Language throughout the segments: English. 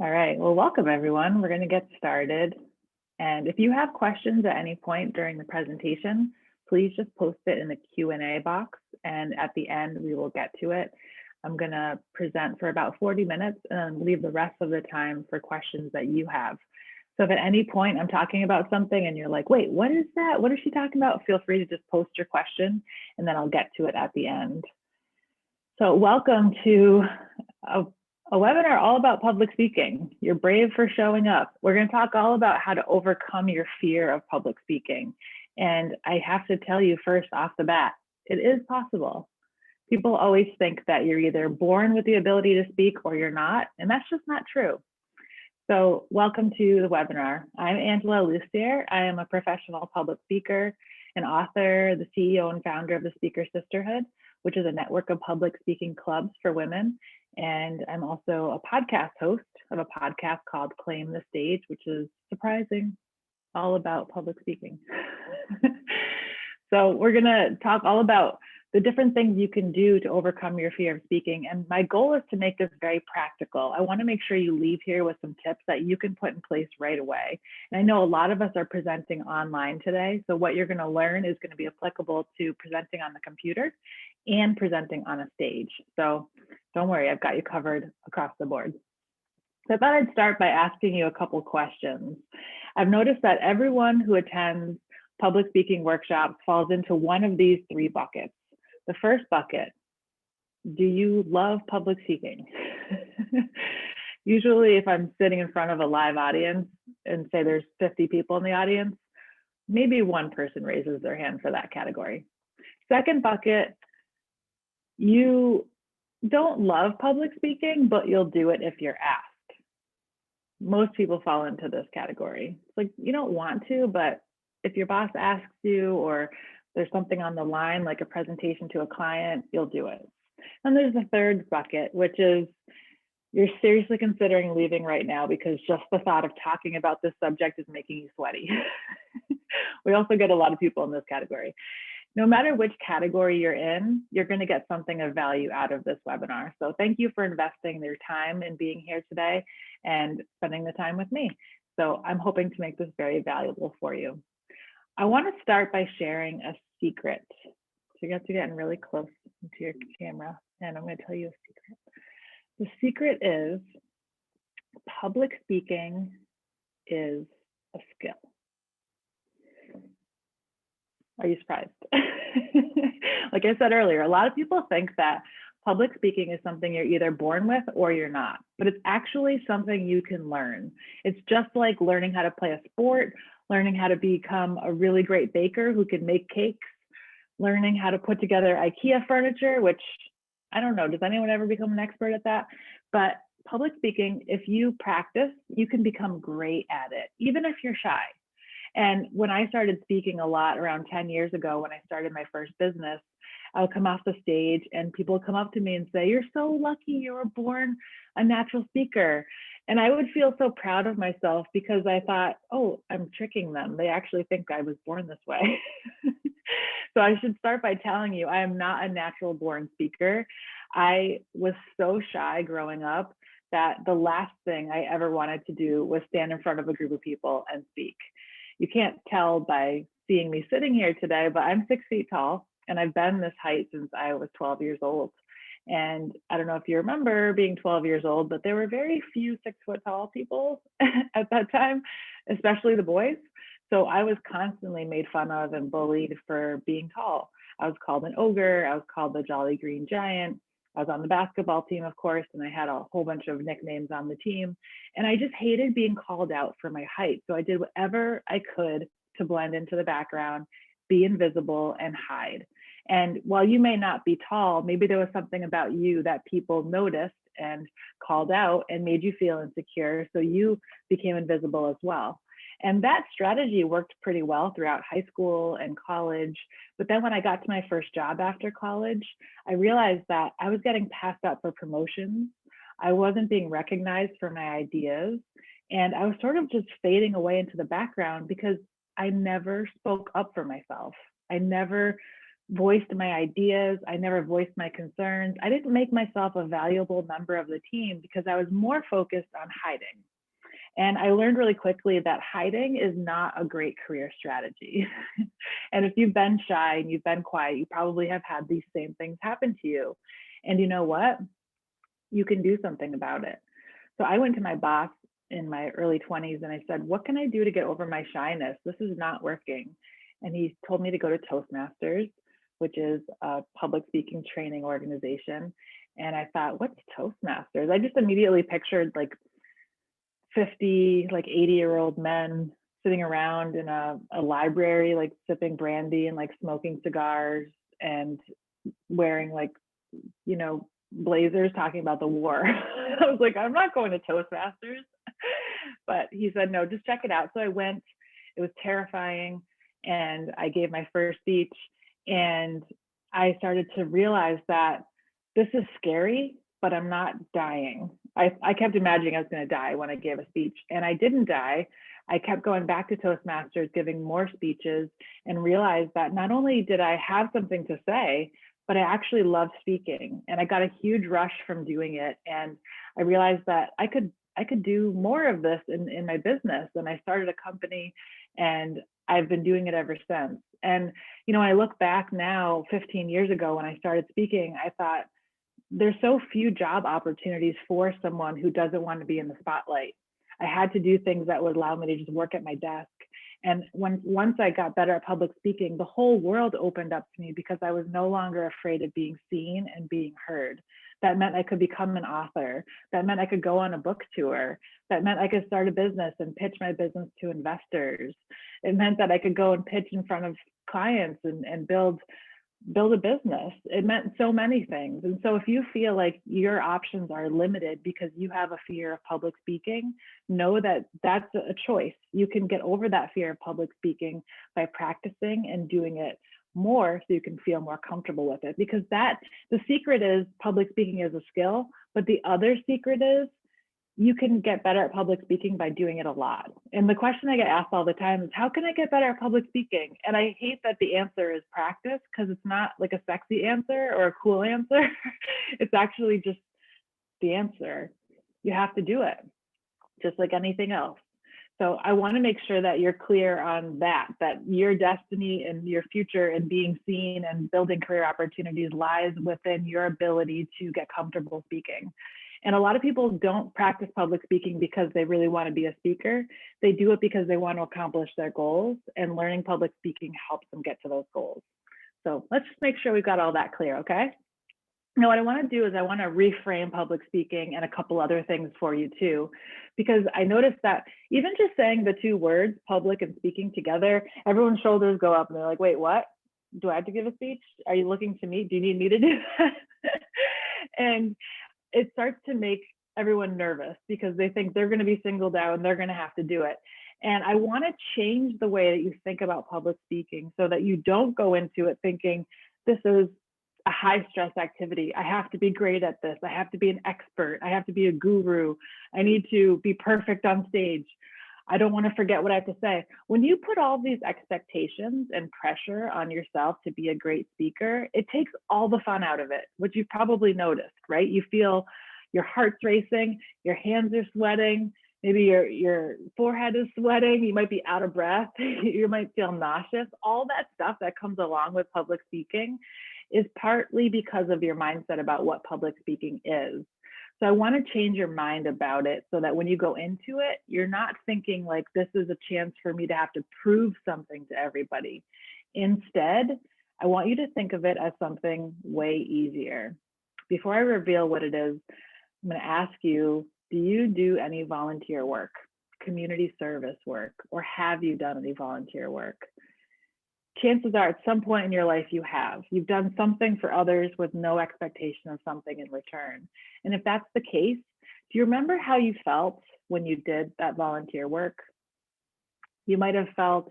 All right, well, welcome everyone. We're going to get started. And if you have questions at any point during the presentation, please just post it in the Q&A box. And at the end, we will get to it. I'm going to present for about 40 minutes and leave the rest of the time for questions that you have. So if at any point I'm talking about something and you're like, wait, what is that? What is she talking about? Feel free to just post your question and then I'll get to it at the end. So welcome to a webinar all about public speaking. You're brave for showing up. We're going to talk all about how to overcome your fear of public speaking. And I have to tell you first off the bat, it is possible. People always think that you're either born with the ability to speak or you're not, and that's just not true. So welcome to the webinar. I'm Angela Lussier. I am a professional public speaker, an author, the CEO and founder of the Speaker Sisterhood, which is a network of public speaking clubs for women. And I'm also a podcast host of a podcast called Claim the Stage, which is surprising, all about public speaking. So we're gonna talk all about the different things you can do to overcome your fear of speaking. And my goal is to make this very practical. I wanna make sure you leave here with some tips that you can put in place right away. And I know a lot of us are presenting online today. So what you're gonna learn is gonna be applicable to presenting on the computer and presenting on a stage. So don't worry, I've got you covered across the board. So I thought I'd start by asking you a couple questions. I've noticed that everyone who attends public speaking workshops falls into one of these three buckets. The first bucket, do you love public speaking? Usually if I'm sitting in front of a live audience and say there's 50 people in the audience, maybe one person raises their hand for that category. Second bucket, you don't love public speaking, but you'll do it if you're asked. Most people fall into this category. It's like you don't want to, but if your boss asks you or there's something on the line, like a presentation to a client, you'll do it. And there's the third bucket, which is you're seriously considering leaving right now because just the thought of talking about this subject is making you sweaty. We also get a lot of people in this category. No matter which category you're in, you're going to get something of value out of this webinar. So thank you for investing your time in being here today and spending the time with me. So I'm hoping to make this very valuable for you. I want to start by sharing a secret. So you have to get really close to your camera, and I'm going to tell you a secret. The secret is public speaking is a skill. Are you surprised? Like I said earlier, a lot of people think that public speaking is something you're either born with or you're not, but it's actually something you can learn. It's just like learning how to play a sport, learning how to become a really great baker who can make cakes, learning how to put together IKEA furniture, which I don't know, does anyone ever become an expert at that? But public speaking, if you practice, you can become great at it, even if you're shy. And when I started speaking a lot around 10 years ago, when I started my first business, I would come off the stage and people would come up to me and say, "You're so lucky you were born a natural speaker." And I would feel so proud of myself because I thought, oh, I'm tricking them. They actually think I was born this way. So I should start by telling you, I am not a natural born speaker. I was so shy growing up that the last thing I ever wanted to do was stand in front of a group of people and speak. You can't tell by seeing me sitting here today, but I'm 6 feet tall and I've been this height since I was 12 years old. And I don't know if you remember being 12 years old, but there were very few 6 foot tall people at that time, especially the boys. So I was constantly made fun of and bullied for being tall. I was called an ogre. I was called the Jolly Green Giant. I was on the basketball team, of course, and I had a whole bunch of nicknames on the team. And I just hated being called out for my height. So I did whatever I could to blend into the background, be invisible, and hide. And while you may not be tall, maybe there was something about you that people noticed and called out and made you feel insecure. So you became invisible as well. And that strategy worked pretty well throughout high school and college. But then when I got to my first job after college, I realized that I was getting passed up for promotions. I wasn't being recognized for my ideas. And I was sort of just fading away into the background because I never spoke up for myself. I never voiced my ideas. I never voiced my concerns. I didn't make myself a valuable member of the team because I was more focused on hiding. And I learned really quickly that hiding is not a great career strategy. And if you've been shy and you've been quiet, you probably have had these same things happen to you. And you know what? You can do something about it. So I went to my boss in my early 20s and I said, what can I do to get over my shyness? This is not working. And he told me to go to Toastmasters, which is a public speaking training organization. And I thought, what's Toastmasters? I just immediately pictured like 50, like 80-year-old men sitting around in a library, like sipping brandy and like smoking cigars and wearing like, you know, blazers talking about the war. I was like, I'm not going to Toastmasters. But he said, no, just check it out. So I went. It was terrifying. And I gave my first speech. And I started to realize that this is scary, but I'm not dying. I kept imagining I was going to die when I gave a speech, and I didn't die. I kept going back to Toastmasters, giving more speeches, and realized that not only did I have something to say, but I actually loved speaking. And I got a huge rush from doing it. And I realized that I could do more of this in my business. And I started a company, and I've been doing it ever since. And, you know, I look back now, 15 years ago when I started speaking, I thought, there's so few job opportunities for someone who doesn't want to be in the spotlight. I had to do things that would allow me to just work at my desk. And once I got better at public speaking, the whole world opened up to me because I was no longer afraid of being seen and being heard. That meant I could become an author. That meant I could go on a book tour. That meant I could start a business and pitch my business to investors. It meant that I could go and pitch in front of clients and build a business. It meant so many things. And so if you feel like your options are limited because you have a fear of public speaking, know that that's a choice. You can get over that fear of public speaking by practicing and doing it more so you can feel more comfortable with it. Because the secret is public speaking is a skill, but the other secret is you can get better at public speaking by doing it a lot. And the question I get asked all the time is, how can I get better at public speaking? And I hate that the answer is practice, because it's not like a sexy answer or a cool answer. It's actually just the answer. You have to do it, just like anything else. So I want to make sure that you're clear on that your destiny and your future and being seen and building career opportunities lies within your ability to get comfortable speaking. And a lot of people don't practice public speaking because they really want to be a speaker. They do it because they want to accomplish their goals, and learning public speaking helps them get to those goals. So let's just make sure we've got all that clear, okay? Now, what I want to do is I want to reframe public speaking and a couple other things for you too, because I noticed that even just saying the two words, public and speaking together, everyone's shoulders go up and they're like, wait, what? Do I have to give a speech? Are you looking to me? Do you need me to do that? And it starts to make everyone nervous because they think they're going to be singled out and they're going to have to do it. And I want to change the way that you think about public speaking so that you don't go into it thinking this is a high stress activity. I have to be great at this. I have to be an expert. I have to be a guru. I need to be perfect on stage. I don't want to forget what I have to say. When you put all these expectations and pressure on yourself to be a great speaker, it takes all the fun out of it, which you've probably noticed, right? You feel your heart's racing, your hands are sweating, maybe your forehead is sweating, you might be out of breath, you might feel nauseous. All that stuff that comes along with public speaking is partly because of your mindset about what public speaking is. So I want to change your mind about it so that when you go into it, you're not thinking like this is a chance for me to have to prove something to everybody. Instead, I want you to think of it as something way easier. Before I reveal what it is, I'm going to ask you, do you do any volunteer work, community service work, or have you done any volunteer work? Chances are at some point in your life you have. You've done something for others with no expectation of something in return. And if that's the case, do you remember how you felt when you did that volunteer work? You might have felt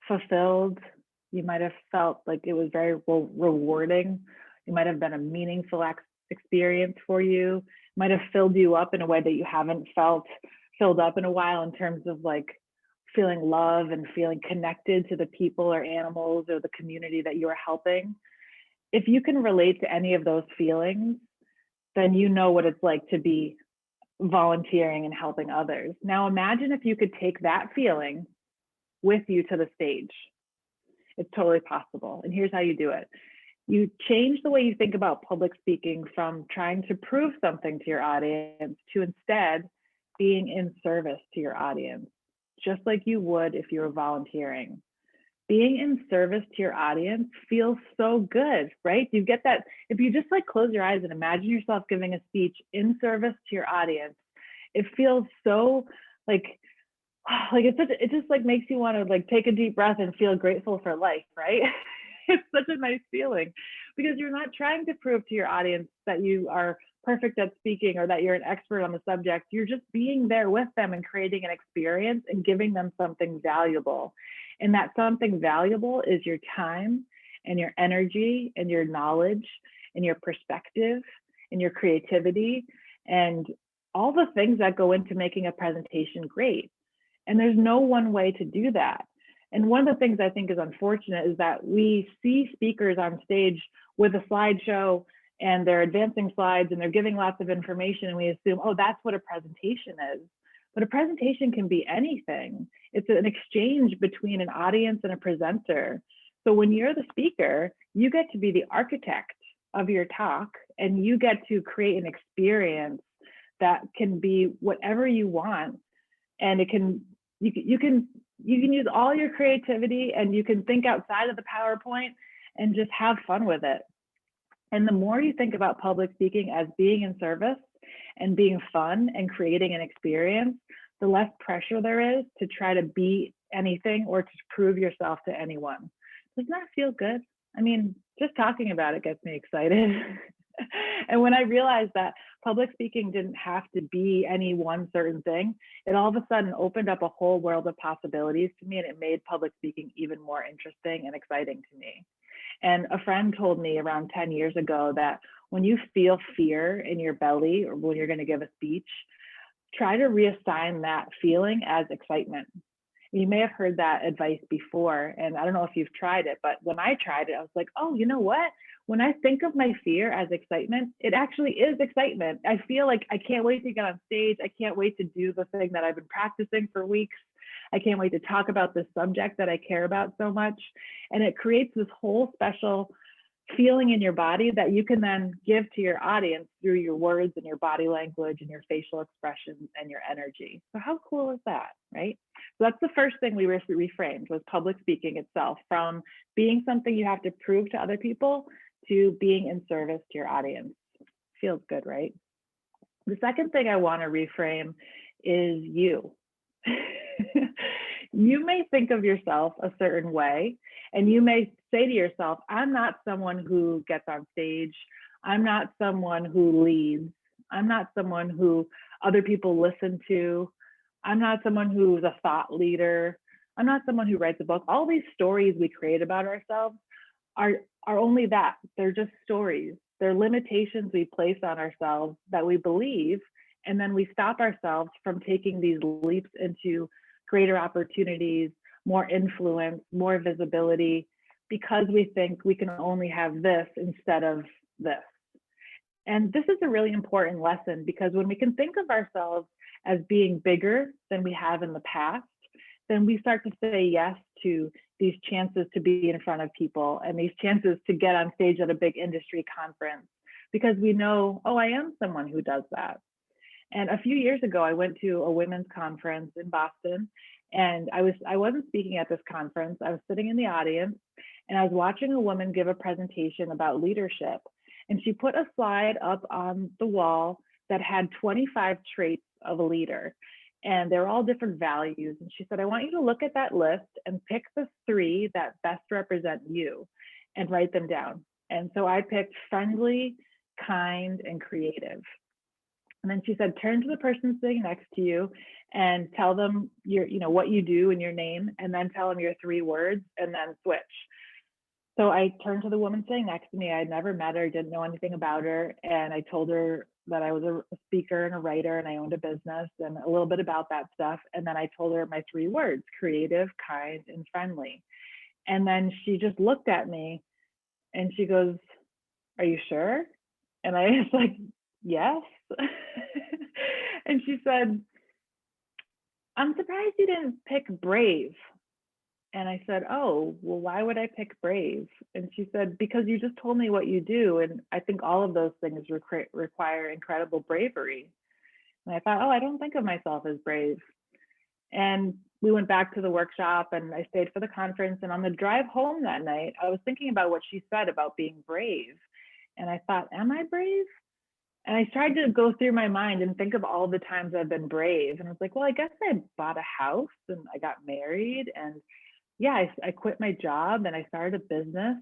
fulfilled. You might have felt like it was very rewarding. It might have been a meaningful experience for you. It might have filled you up in a way that you haven't felt filled up in a while, in terms of like feeling love and feeling connected to the people or animals or the community that you are helping. if you can relate to any of those feelings, then you know what it's like to be volunteering and helping others. Now imagine if you could take that feeling with you to the stage. It's totally possible. And here's how you do it. You change the way you think about public speaking from trying to prove something to your audience to instead being in service to your audience, just like you would if you were volunteering. Being in service to your audience feels so good, right? You get that if you just like close your eyes and imagine yourself giving a speech in service to your audience, it feels so like it just like makes you want to like take a deep breath and feel grateful for life, right? It's such a nice feeling because you're not trying to prove to your audience that you are perfect at speaking or that you're an expert on the subject. You're just being there with them and creating an experience and giving them something valuable. And that something valuable is your time and your energy and your knowledge and your perspective and your creativity and all the things that go into making a presentation great. And there's no one way to do that. And one of the things I think is unfortunate is that we see speakers on stage with a slideshow and they're advancing slides and they're giving lots of information and we assume, oh, that's what a presentation is. But a presentation can be anything. It's an exchange between an audience and a presenter. So when you're the speaker, you get to be the architect of your talk and you get to create an experience that can be whatever you want. And it can, you can use all your creativity and you can think outside of the PowerPoint and just have fun with it. And the more you think about public speaking as being in service and being fun and creating an experience, the less pressure there is to try to be anything or to prove yourself to anyone. Doesn't that feel good? I mean, just talking about it gets me excited. And when I realized that public speaking didn't have to be any one certain thing, it all of a sudden opened up a whole world of possibilities to me, and it made public speaking even more interesting and exciting to me. And a friend told me around 10 years ago that when you feel fear in your belly or when you're going to give a speech, try to reassign that feeling as excitement. You may have heard that advice before, and I don't know if you've tried it, but when I tried it, I was like, oh, you know what? When I think of my fear as excitement, it actually is excitement. I feel like I can't wait to get on stage. I can't wait to do the thing that I've been practicing for weeks. I can't wait to talk about the subject that I care about so much. And it creates this whole special feeling in your body that you can then give to your audience through your words and your body language and your facial expressions and your energy. So how cool is that, right? So that's the first thing we reframed was public speaking itself, from being something you have to prove to other people to being in service to your audience. Feels good, right? The second thing I want to reframe is you. You may think of yourself a certain way, and you may say to yourself, I'm not someone who gets on stage. I'm not someone who leads. I'm not someone who other people listen to. I'm not someone who's a thought leader. I'm not someone who writes a book. All these stories we create about ourselves are only that. They're just stories. They're limitations we place on ourselves that we believe, and then we stop ourselves from taking these leaps into greater opportunities, more influence, more visibility, because we think we can only have this instead of this. And this is a really important lesson, because when we can think of ourselves as being bigger than we have in the past, then we start to say yes to these chances to be in front of people and these chances to get on stage at a big industry conference, because we know, oh, I am someone who does that. And a few years ago, I went to a women's conference in Boston, and I wasn't speaking at this conference. I was sitting in the audience, and I was watching a woman give a presentation about leadership. And she put a slide up on the wall that had 25 traits of a leader, and they're all different values. And she said, I want you to look at that list and pick the 3 that best represent you and write them down. And so I picked friendly, kind, and creative. And then she said, turn to the person sitting next to you and tell them what you do and your name, and then tell them your 3 words, and then switch. So I turned to the woman sitting next to me. I had never met her, didn't know anything about her. And I told her that I was a speaker and a writer and I owned a business and a little bit about that stuff. And then I told her my 3 words: creative, kind, and friendly. And then she just looked at me and she goes, are you sure? And I was like, yes. And she said, I'm surprised you didn't pick brave. And I said, oh, well, why would I pick brave? And she said, because you just told me what you do. And I think all of those things require incredible bravery. And I thought, oh, I don't think of myself as brave. And we went back to the workshop and I stayed for the conference. And on the drive home that night, I was thinking about what she said about being brave. And I thought, am I brave? And I tried to go through my mind and think of all the times I've been brave. And I was like, well, I guess I bought a house and I got married. And yeah, I quit my job and I started a business.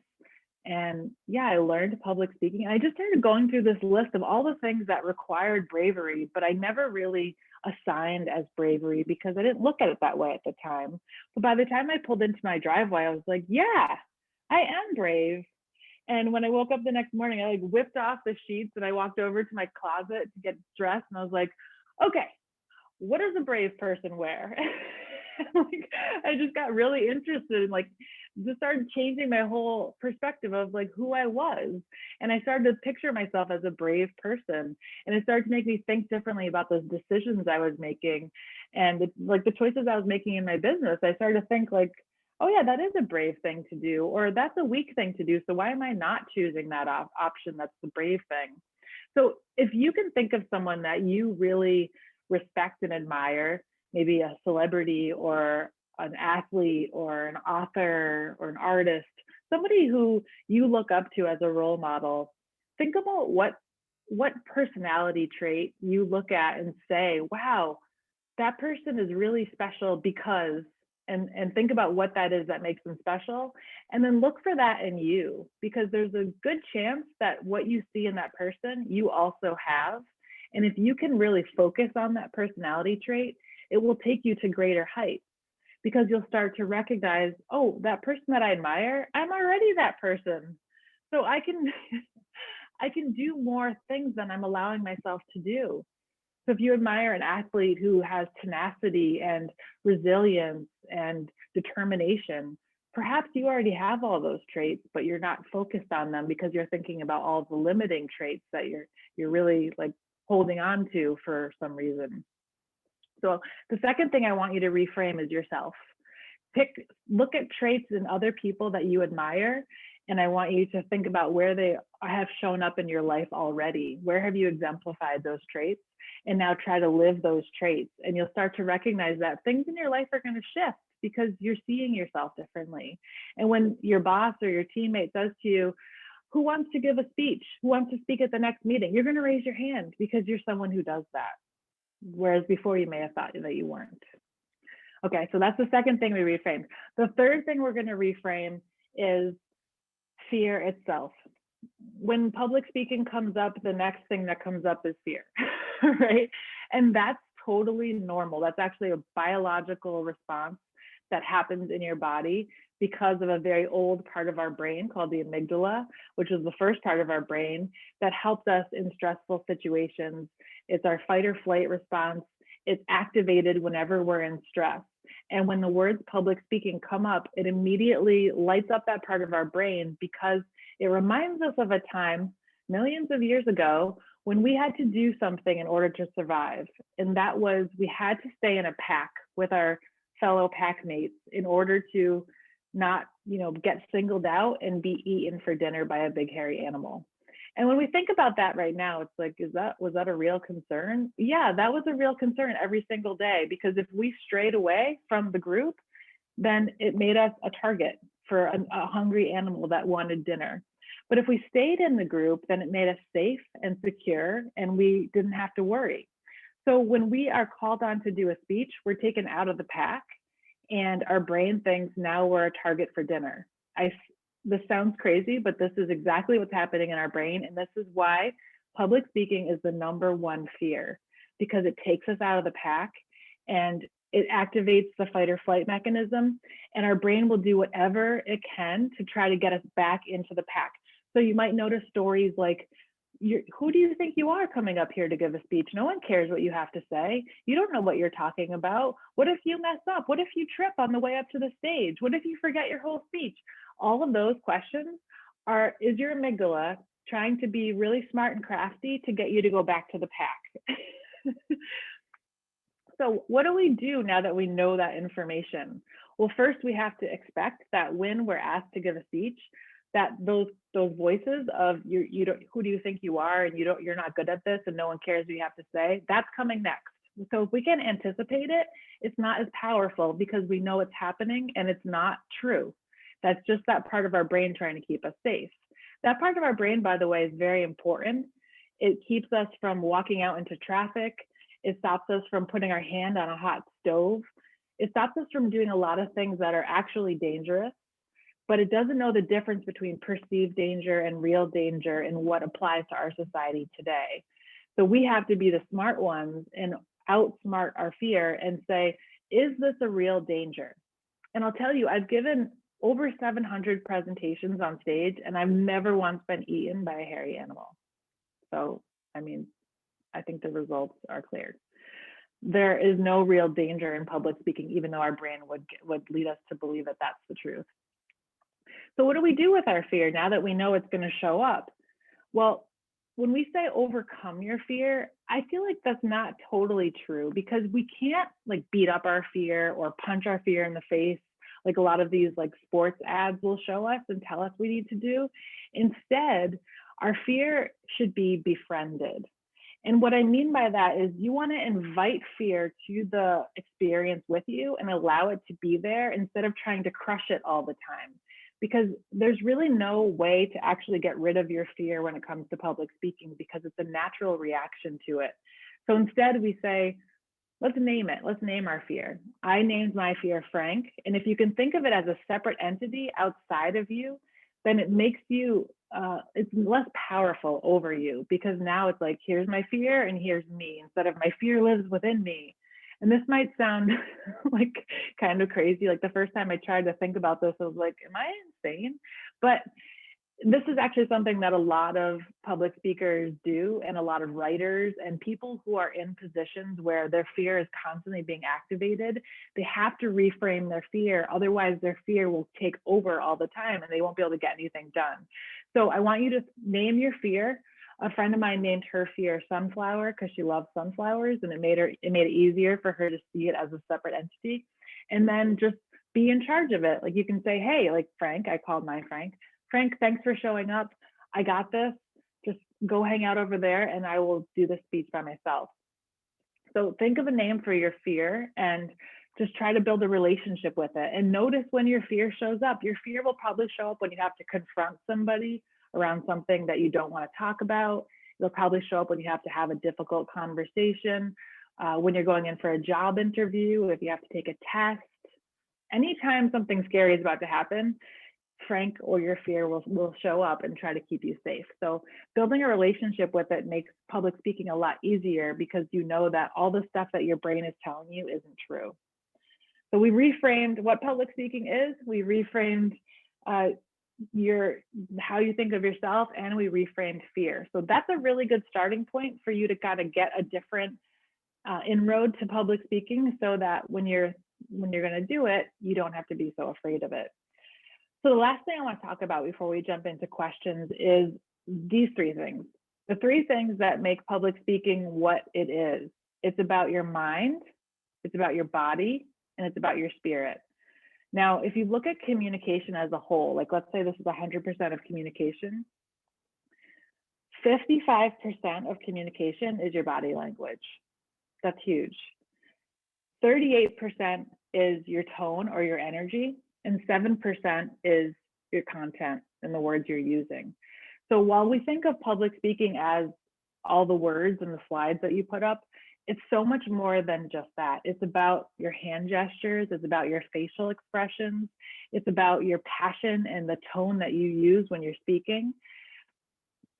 And yeah, I learned public speaking. And I just started going through this list of all the things that required bravery, but I never really assigned as bravery because I didn't look at it that way at the time. But by the time I pulled into my driveway, I was like, yeah, I am brave. And when I woke up the next morning, I like whipped off the sheets and I walked over to my closet to get dressed. And I was like, okay, what does a brave person wear? Like, I just got really interested in like, just started changing my whole perspective of like who I was. And I started to picture myself as a brave person. And it started to make me think differently about those decisions I was making and like the choices I was making in my business. I started to think like, oh yeah, that is a brave thing to do, or that's a weak thing to do. So why am I not choosing that option that's the brave thing? So if you can think of someone that you really respect and admire, maybe a celebrity or an athlete or an author or an artist, somebody who you look up to as a role model, think about what personality trait you look at and say, wow, that person is really special because, and think about what that is that makes them special, and then look for that in you, because there's a good chance that what you see in that person you also have. And if you can really focus on that personality trait, it will take you to greater heights, because you'll start to recognize, oh, that person that I admire, I'm already that person, so I can I can do more things than I'm allowing myself to do. So if you admire an athlete who has tenacity and resilience and determination, perhaps you already have all those traits, but you're not focused on them because you're thinking about all the limiting traits that you're really like holding on to for some reason. So the second thing I want you to reframe is yourself. Look at traits in other people that you admire, and I want you to think about where they have shown up in your life already. Where have you exemplified those traits? And now try to live those traits. And you'll start to recognize that things in your life are going to shift because you're seeing yourself differently. And when your boss or your teammate says to you, who wants to give a speech? Who wants to speak at the next meeting? You're going to raise your hand because you're someone who does that. Whereas before you may have thought that you weren't. Okay, so that's the second thing we reframed. The third thing we're going to reframe is fear itself. When public speaking comes up, the next thing that comes up is fear, right? And that's totally normal. That's actually a biological response that happens in your body because of a very old part of our brain called the amygdala, which is the first part of our brain that helps us in stressful situations. It's our fight or flight response. It's activated whenever we're in stress. And when the words public speaking come up, it immediately lights up that part of our brain because it reminds us of a time millions of years ago when we had to do something in order to survive. And that was, we had to stay in a pack with our fellow pack mates in order to not, get singled out and be eaten for dinner by a big hairy animal. And when we think about that right now, it's like, was that a real concern? Yeah, that was a real concern every single day, because if we strayed away from the group, then it made us a target for a hungry animal that wanted dinner. But if we stayed in the group, then it made us safe and secure, and we didn't have to worry. So when we are called on to do a speech, we're taken out of the pack, and our brain thinks now we're a target for dinner. This sounds crazy, but this is exactly what's happening in our brain. And this is why public speaking is the number one fear, because it takes us out of the pack and it activates the fight or flight mechanism. And our brain will do whatever it can to try to get us back into the pack. So you might notice stories like, who do you think you are coming up here to give a speech? No one cares what you have to say. You don't know what you're talking about. What if you mess up? What if you trip on the way up to the stage? What if you forget your whole speech? All of those questions is your amygdala trying to be really smart and crafty to get you to go back to the pack. So what do we do now that we know that information? Well, first we have to expect that when we're asked to give a speech, that those voices of you don't, who do you think you are, and you're not good at this, and no one cares what you have to say, that's coming next. So if we can anticipate it, it's not as powerful because we know it's happening and it's not true. That's just that part of our brain trying to keep us safe. That part of our brain, by the way, is very important. It keeps us from walking out into traffic. It stops us from putting our hand on a hot stove. It stops us from doing a lot of things that are actually dangerous, but it doesn't know the difference between perceived danger and real danger and what applies to our society today. So we have to be the smart ones and outsmart our fear and say, is this a real danger? And I'll tell you, I've given over 700 presentations on stage, and I've never once been eaten by a hairy animal. So, I mean, I think the results are clear. There is no real danger in public speaking, even though our brain would lead us to believe that that's the truth. So what do we do with our fear now that we know it's going to show up? Well, when we say overcome your fear, I feel like that's not totally true, because we can't like beat up our fear or punch our fear in the face like a lot of these like sports ads will show us and tell us we need to do. Instead, our fear should be befriended. And what I mean by that is you want to invite fear to the experience with you and allow it to be there instead of trying to crush it all the time. Because there's really no way to actually get rid of your fear when it comes to public speaking, because it's a natural reaction to it. So instead we say, let's name it. Let's name our fear. I named my fear Frank. And if you can think of it as a separate entity outside of you, then it makes you, it's less powerful over you, because now it's like, here's my fear and here's me, instead of my fear lives within me. And this might sound like kind of crazy. Like the first time I tried to think about this, I was like, am I insane? But this is actually something that a lot of public speakers do, and a lot of writers and people who are in positions where their fear is constantly being activated. They have to reframe their fear. Otherwise, their fear will take over all the time and they won't be able to get anything done. So I want you to name your fear. A friend of mine named her fear Sunflower because she loves sunflowers, and it made it easier for her to see it as a separate entity. And then just be in charge of it. Like you can say, hey, like Frank, I called mine Frank. Frank, thanks for showing up. I got this. Just go hang out over there and I will do the speech by myself. So think of a name for your fear and just try to build a relationship with it. And notice when your fear shows up. Your fear will probably show up when you have to confront somebody around something that you don't want to talk about. It'll probably show up when you have to have a difficult conversation, when you're going in for a job interview, if you have to take a test. Anytime something scary is about to happen, Frank or your fear will show up and try to keep you safe. So building a relationship with it makes public speaking a lot easier, because you know that all the stuff that your brain is telling you isn't true. So we reframed what public speaking is. We reframed how you think of yourself, and we reframed fear. So that's a really good starting point for you to kind of get a different inroad to public speaking, so that when you're going to do it, you don't have to be so afraid of it. So the last thing I want to talk about before we jump into questions is these three things. The three things that make public speaking what it is. It's about your mind, it's about your body, and it's about your spirit. Now, if you look at communication as a whole, like let's say this is 100% of communication, 55% of communication is your body language. That's huge. 38% is your tone or your energy, and 7% is your content and the words you're using. So while we think of public speaking as all the words and the slides that you put up, it's so much more than just that. It's about your hand gestures, it's about your facial expressions, it's about your passion and the tone that you use when you're speaking.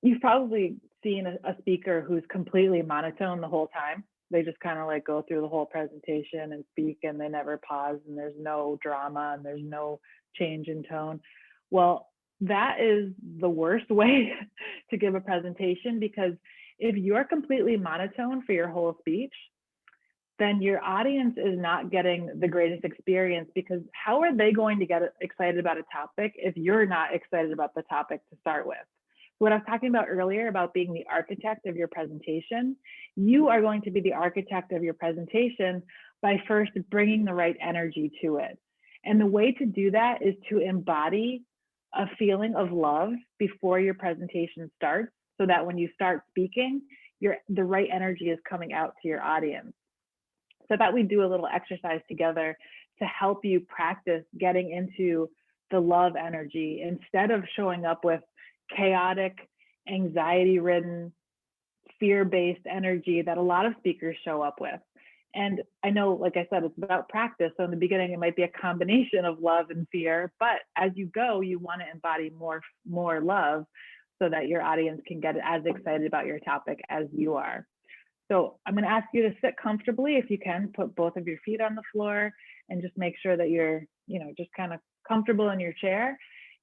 You've probably seen a speaker who's completely monotone the whole time. They just kind of like go through the whole presentation and speak, and they never pause, and there's no drama and there's no change in tone. Well, that is the worst way to give a presentation, because if you're completely monotone for your whole speech, then your audience is not getting the greatest experience, because how are they going to get excited about a topic if you're not excited about the topic to start with? What I was talking about earlier about being the architect of your presentation, you are going to be the architect of your presentation by first bringing the right energy to it. And the way to do that is to embody a feeling of love before your presentation starts, so that when you start speaking, the right energy is coming out to your audience. So I thought we'd do a little exercise together to help you practice getting into the love energy instead of showing up with chaotic, anxiety-ridden, fear-based energy that a lot of speakers show up with. And I know, like I said, it's about practice. So in the beginning, it might be a combination of love and fear, but as you go, you want to embody more love so that your audience can get as excited about your topic as you are. So I'm going to ask you to sit comfortably. If you can, put both of your feet on the floor and just make sure that you're, just kind of comfortable in your chair,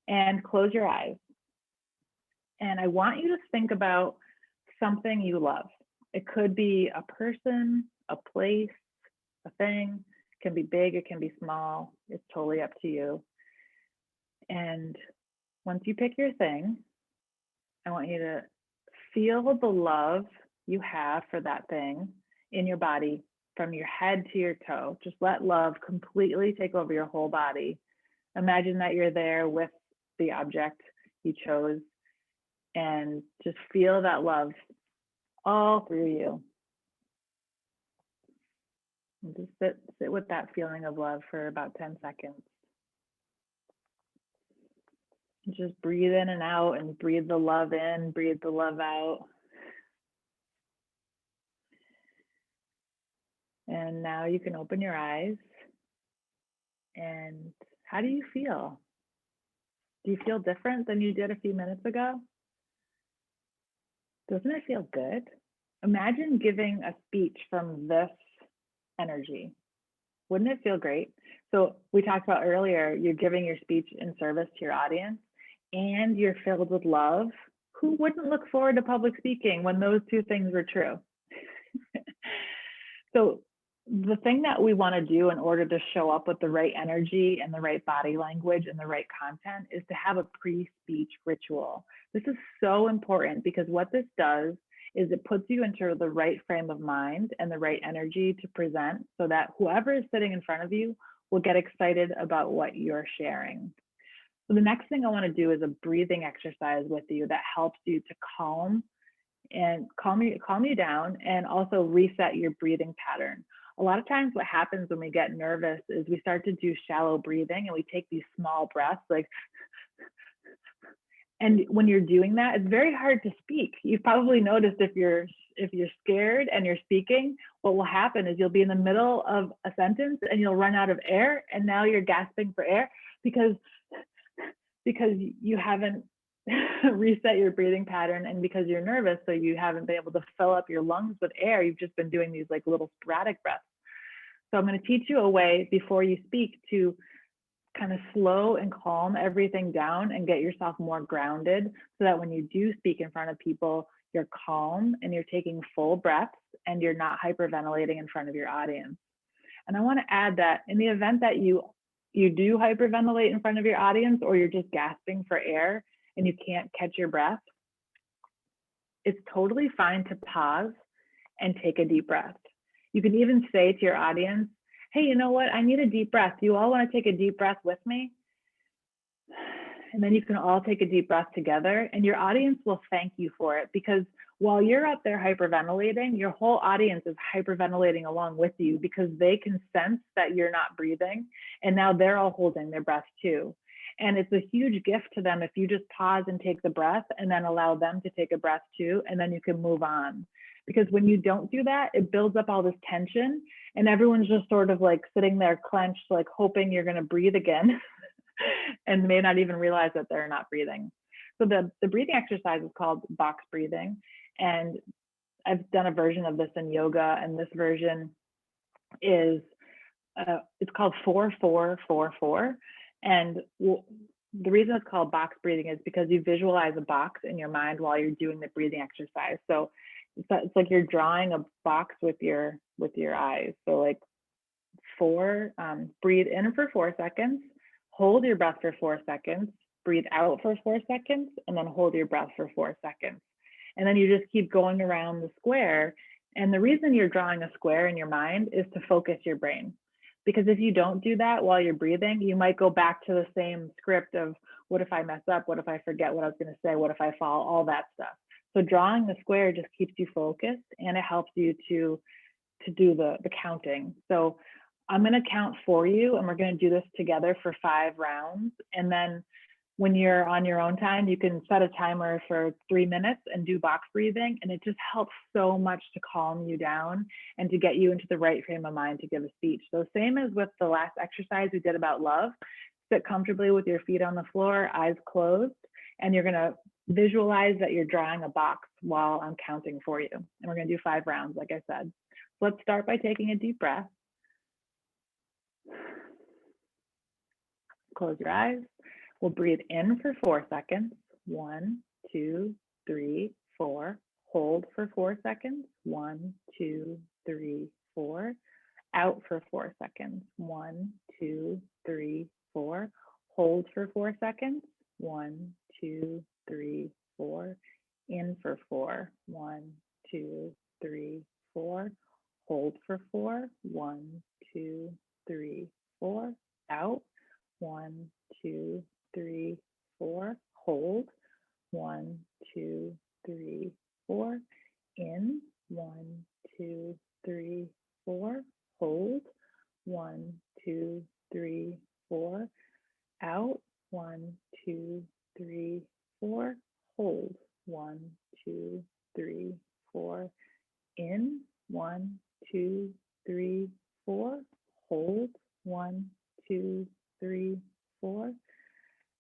and close your eyes. And I want you to think about something you love. It could be a person, a place, a thing. It can be big, it can be small. It's totally up to you. And once you pick your thing, I want you to feel the love you have for that thing in your body, from your head to your toe. Just let love completely take over your whole body. Imagine that you're there with the object you chose, and just feel that love all through you. And just sit with that feeling of love for about 10 seconds. Just breathe in and out, and breathe the love in, breathe the love out. And now you can open your eyes. And how do you feel? Do you feel different than you did a few minutes ago? Doesn't it feel good? Imagine giving a speech from this energy. Wouldn't it feel great? So we talked about earlier, you're giving your speech in service to your audience, and you're filled with love. Who wouldn't look forward to public speaking when those two things were true? So the thing that we want to do in order to show up with the right energy and the right body language and the right content is to have a pre-speech ritual. This is so important, because what this does is it puts you into the right frame of mind and the right energy to present, so that whoever is sitting in front of you will get excited about what you're sharing. So the next thing I want to do is a breathing exercise with you that helps you to calm you down, and also reset your breathing pattern. A lot of times what happens when we get nervous is we start to do shallow breathing, and we take these small breaths, and when you're doing that, it's very hard to speak. You've probably noticed if you're scared and you're speaking, what will happen is you'll be in the middle of a sentence and you'll run out of air, and now you're gasping for air because you haven't reset your breathing pattern, and because you're nervous, so you haven't been able to fill up your lungs with air. You've just been doing these little sporadic breaths. So I'm going to teach you a way before you speak to kind of slow and calm everything down and get yourself more grounded, so that when you do speak in front of people, you're calm and you're taking full breaths and you're not hyperventilating in front of your audience. And I want to add that in the event that you do hyperventilate in front of your audience, or you're just gasping for air and you can't catch your breath, it's totally fine to pause and take a deep breath. You can even say to your audience, hey, you know what? I need a deep breath. Do you all want to take a deep breath with me? And then you can all take a deep breath together, and your audience will thank you for it, because while you're up there hyperventilating, your whole audience is hyperventilating along with you, because they can sense that you're not breathing, and now they're all holding their breath too. And it's a huge gift to them if you just pause and take the breath, and then allow them to take a breath too, and then you can move on. Because when you don't do that, it builds up all this tension, and everyone's just sort of sitting there clenched, hoping you're going to breathe again and may not even realize that they're not breathing. So the breathing exercise is called box breathing. And I've done a version of this in yoga, and this version is, it's called 4-4-4-4. And the reason it's called box breathing is because you visualize a box in your mind while you're doing the breathing exercise. So it's like you're drawing a box with your eyes. So breathe in for 4 seconds, hold your breath for 4 seconds, breathe out for 4 seconds, and then hold your breath for 4 seconds. And then you just keep going around the square. And the reason you're drawing a square in your mind is to focus your brain. Because if you don't do that while you're breathing, you might go back to the same script of what if I mess up? What if I forget what I was going to say? What if I fall? All that stuff. So drawing the square just keeps you focused, and it helps you to do the counting. So I'm going to count for you, and we're going to do this together for 5 rounds. And then when you're on your own time, you can set a timer for 3 minutes and do box breathing. And it just helps so much to calm you down and to get you into the right frame of mind to give a speech. So same as with the last exercise we did about love, sit comfortably with your feet on the floor, eyes closed, and you're going to visualize that you're drawing a box while I'm counting for you. And we're going to do 5 rounds, like I said. So let's start by taking a deep breath. Close your eyes. We'll breathe in for 4 seconds. 1, 2, 3, 4. Hold for 4 seconds. 1, 2, 3, 4. Out for 4 seconds. 1, 2, 3, 4. Hold for 4 seconds. 1, 2, 3, 4. In for 4. 1, 2, 3, 4. Hold for 4. 1, 2, 3, 4. Out. 1, 2, 3, 4. Hold. 1, 2, 3, 4. In. 1, 2, 3, 4. Hold. 1, 2, 3, 4. Out. 1, 2, 3, 4. Hold. 1, 2, 3, 4. In. 1, 2, 3, 4. Hold. 1, 2, 3, 4.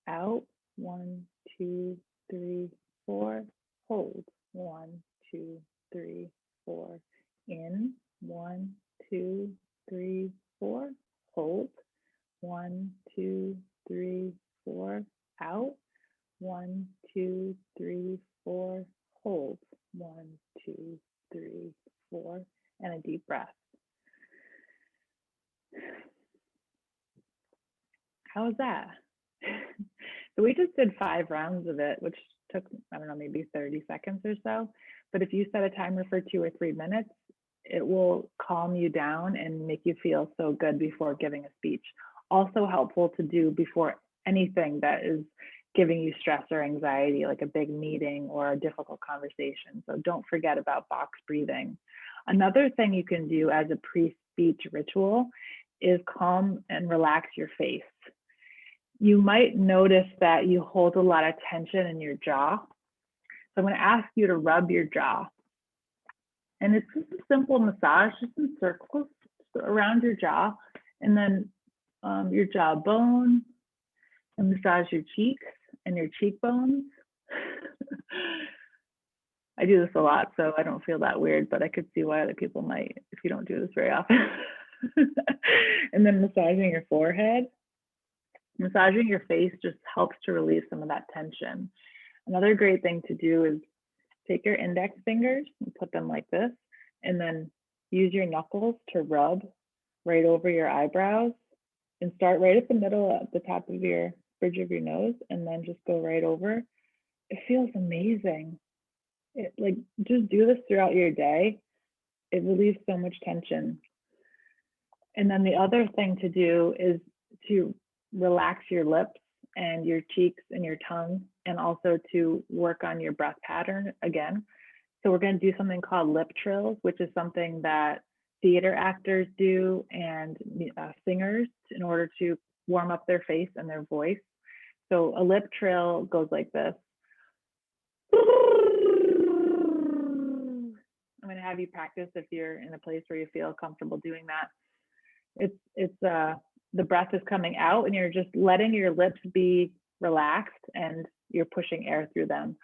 Out. 1, 2, 3, 4. Hold. 1, 2, 3, 4. In. 1, 2, 3, 4. Hold. 1, 2, 3, 4. Out. 1, 2, 3, 4. Hold. 1, 2, 3, 4. And a deep breath. How was that? So we just did 5 rounds of it, which took, I don't know, maybe 30 seconds or so. But if you set a timer for 2 or 3 minutes, it will calm you down and make you feel so good before giving a speech. Also helpful to do before anything that is giving you stress or anxiety, like a big meeting or a difficult conversation. So don't forget about box breathing. Another thing you can do as a pre-speech ritual is calm and relax your face. You might notice that you hold a lot of tension in your jaw. So I'm going to ask you to rub your jaw. And it's just a simple massage, just in circles around your jaw, and then your jawbone, and massage your cheeks and your cheekbones. I do this a lot, so I don't feel that weird, but I could see why other people might if you don't do this very often. And then massaging your forehead. Massaging your face just helps to relieve some of that tension. Another great thing to do is take your index fingers and put them like this, and then use your knuckles to rub right over your eyebrows, and start right at the middle, at the top of your bridge of your nose, and then just go right over. It feels amazing. Just do this throughout your day. It relieves so much tension. And then the other thing to do is to relax your lips and your cheeks and your tongue, and also to work on your breath pattern again. So we're going to do something called lip trills, which is something that theater actors do and singers in order to warm up their face and their voice. So a lip trill goes like this. I'm going to have you practice if you're in a place where you feel comfortable doing that. The breath is coming out, and you're just letting your lips be relaxed, and you're pushing air through them.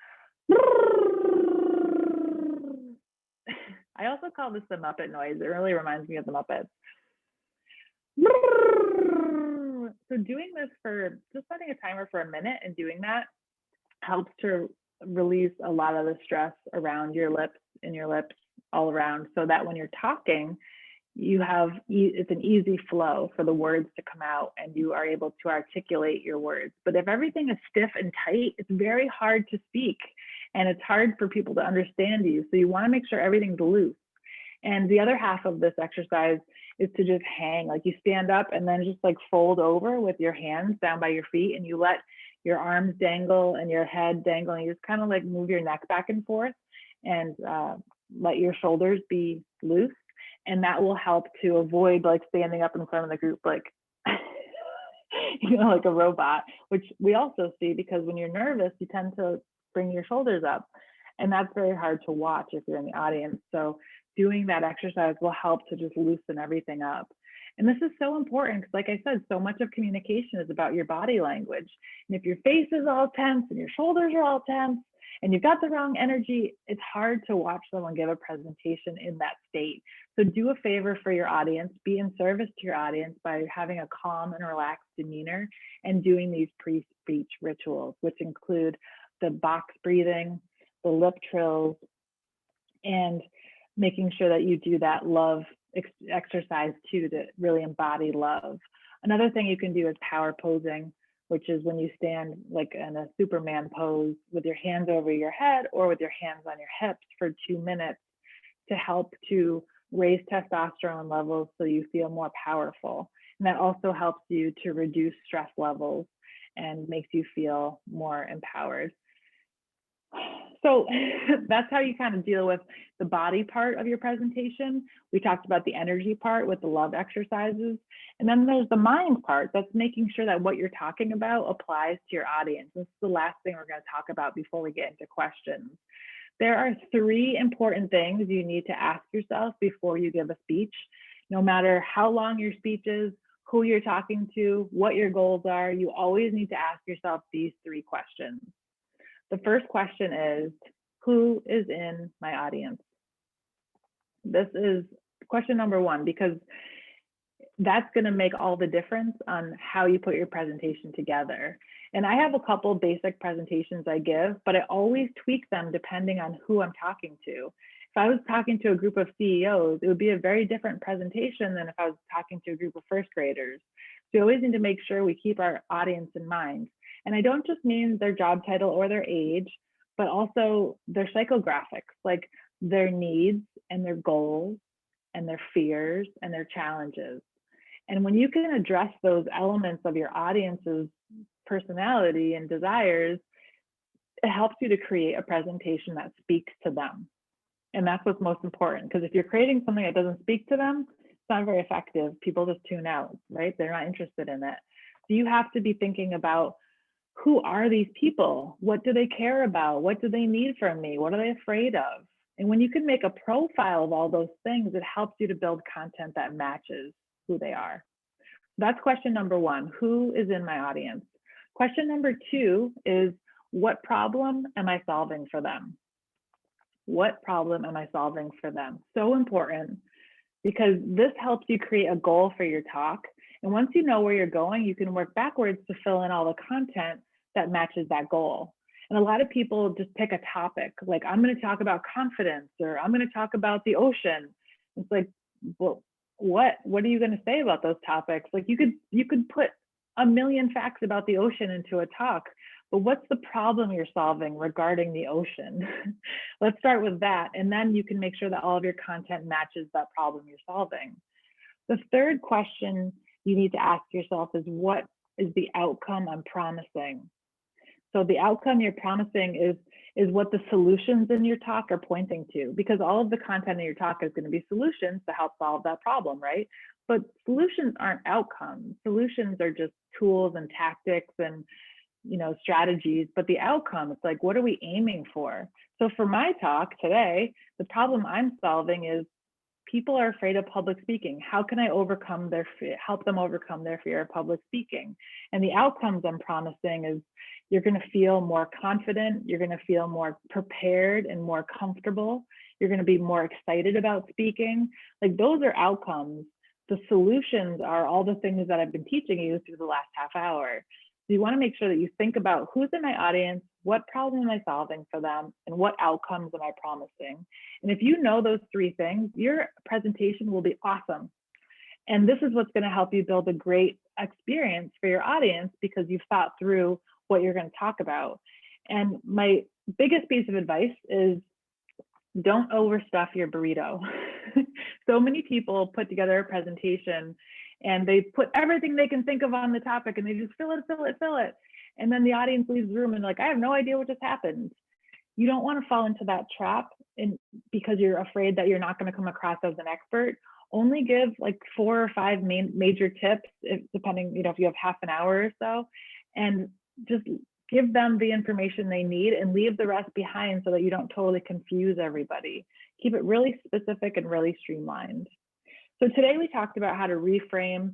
I also call this the Muppet Noise. It really reminds me of the Muppets. So doing this just setting a timer for a minute and doing that helps to release a lot of the stress around your lips, in your lips, all around, so that when you're talking, it's an easy flow for the words to come out and you are able to articulate your words. But if everything is stiff and tight, it's very hard to speak and it's hard for people to understand you. So you want to make sure everything's loose. And the other half of this exercise is to just hang, like you stand up and then just like fold over with your hands down by your feet and you let your arms dangle and your head dangle and you just kind of like move your neck back and forth and let your shoulders be loose. And that will help to avoid like standing up in front of the group like, like a robot, which we also see because when you're nervous, you tend to bring your shoulders up. And that's very hard to watch if you're in the audience. So doing that exercise will help to just loosen everything up. And this is so important because, like I said, so much of communication is about your body language. And if your face is all tense and your shoulders are all tense and you've got the wrong energy, it's hard to watch someone give a presentation in that state. So do a favor for your audience, be in service to your audience by having a calm and relaxed demeanor and doing these pre-speech rituals, which include the box breathing, the lip trills, and making sure that you do that love exercise too to really embody love. Another thing you can do is power posing, which is when you stand like in a Superman pose with your hands over your head or with your hands on your hips for 2 minutes to help to raise testosterone levels so you feel more powerful. And that also helps you to reduce stress levels and makes you feel more empowered. So that's how you kind of deal with the body part of your presentation. We talked about the energy part with the love exercises. And then there's the mind part that's making sure that what you're talking about applies to your audience. This is the last thing we're going to talk about before we get into questions. There are 3 important things you need to ask yourself before you give a speech. No matter how long your speech is, who you're talking to, what your goals are, you always need to ask yourself these 3 questions. The first question is, who is in my audience? This is question number 1, because that's going to make all the difference on how you put your presentation together. And I have a couple basic presentations I give, but I always tweak them depending on who I'm talking to. If I was talking to a group of CEOs, it would be a very different presentation than if I was talking to a group of first graders. So you always need to make sure we keep our audience in mind. And I don't just mean their job title or their age, but also their psychographics, like their needs and their goals and their fears and their challenges. And when you can address those elements of your audience's personality and desires, it helps you to create a presentation that speaks to them. And that's what's most important, because if you're creating something that doesn't speak to them, it's not very effective. People just tune out, right? They're not interested in it. So you have to be thinking about, who are these people? What do they care about? What do they need from me? What are they afraid of? And when you can make a profile of all those things, it helps you to build content that matches who they are. That's question number 1, who is in my audience? Question number 2 is, what problem am I solving for them? What problem am I solving for them? So important, because this helps you create a goal for your talk. And once you know where you're going, you can work backwards to fill in all the content that matches that goal. And a lot of people just pick a topic, like I'm going to talk about confidence, or I'm going to talk about the ocean. It's like, well, what are you going to say about those topics? Like you could put a million facts about the ocean into a talk, but what's the problem you're solving regarding the ocean? Let's start with that. And then you can make sure that all of your content matches that problem you're solving. The third question you need to ask yourself is, what is the outcome I'm promising? So the outcome you're promising is what the solutions in your talk are pointing to, because all of the content in your talk is going to be solutions to help solve that problem, right? But solutions aren't outcomes. Solutions are just tools and tactics and strategies, but the outcome, it's like, what are we aiming for? So for my talk today, the problem I'm solving is people are afraid of public speaking. How can I overcome their fear, help them overcome their fear of public speaking? And the outcomes I'm promising is, you're going to feel more confident, you're going to feel more prepared and more comfortable, you're going to be more excited about speaking. Like, those are outcomes. The solutions are all the things that I've been teaching you through the last half hour. So you want to make sure that you think about, who's in my audience, What problem am I solving for them? And what outcomes am I promising? And if you know those three things, your presentation will be awesome. And this is what's going to help you build a great experience for your audience because you've thought through what you're going to talk about. And my biggest piece of advice is don't overstuff your burrito. So many people put together a presentation and they put everything they can think of on the topic and they just fill it. And then the audience leaves the room and like, I have no idea what just happened. You don't want to fall into that trap because you're afraid that you're not going to come across as an expert. Only give like 4 or 5 major tips, depending, if you have half an hour or so, and just give them the information they need and leave the rest behind so that you don't totally confuse everybody. Keep it really specific and really streamlined. So today we talked about how to reframe